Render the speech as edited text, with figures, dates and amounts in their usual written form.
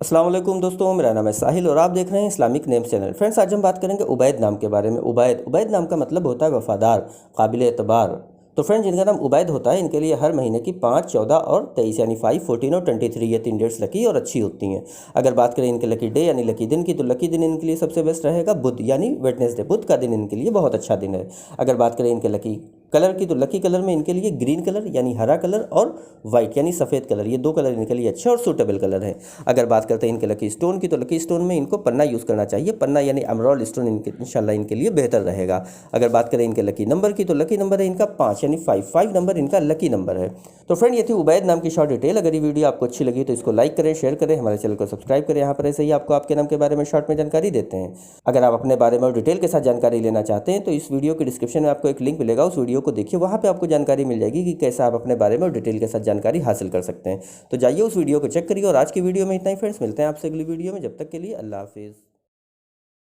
अस्सलाम वालेकुम दोस्तों, मेरा नाम है साहिल और आप देख रहे हैं इस्लामिक नेम चैनल। फ्रेंड्स, आज हम बात करेंगे उबैद नाम के बारे में। उबैद नाम का मतलब होता है वफ़ादार, काबिल एतबार। तो फ्रेंड्स, जिनका नाम उबैद होता है इनके लिए हर महीने की 5, 14 और 23 यानी 5, 14 और 23 ये 3 डेट्स लकी और अच्छी होती हैं। अगर बात करें इनके लकी डे यानी लकी दिन की, तो लकी दिन इनके लिए सबसे बेस्ट रहेगा बुध यानी वेडनेसडे। बुध का दिन इनके लिए बहुत अच्छा दिन है। अगर बात करें इनके लकी कलर की, तो लकी कलर में इनके लिए ग्रीन कलर यानी हरा कलर और वाइट यानी सफ़ेद कलर, ये 2 कलर इनके लिए अच्छे और सूटेबल कलर हैं। अगर बात करते हैं इनके लकी स्टोन की, तो लकी स्टोन में इनको पन्ना यूज़ करना चाहिए। पन्ना यानी एमराल्ड स्टोन इनके इंशाल्लाह इनके लिए बेहतर रहेगा। अगर बात करें इनके लकी नंबर की, तो लकी नंबर है इनका 5 यानी 5 नंबर इनका लकी नंबर है। तो फ्रेंड, ये थी उबैद नाम की शॉर्ट डिटेल। अगर ये वीडियो आपको अच्छी लगी तो इसको लाइक करें, शेयर करें, हमारे चैनल को सब्सक्राइब करें। यहाँ पर ऐसे ही आपको आपके नाम के बारे में शॉर्ट में जानकारी देते हैं। अगर आप अपने बारे में और डिटेल के साथ जानकारी लेना चाहते हैं तो इस वीडियो के डिस्क्रिप्शन में आपको एक लिंक मिलेगा, उस वीडियो को देखिए, वहाँ पे आपको जानकारी मिल जाएगी कि कैसे आप अपने बारे में और डिटेल के साथ जानकारी हासिल कर सकते हैं। तो जाइए उस वीडियो को चेक करिए। और आज की वीडियो में इतना ही फ्रेंड्स, मिलते हैं आपसे अगली वीडियो में। जब तक के लिए अल्लाह हाफिज़।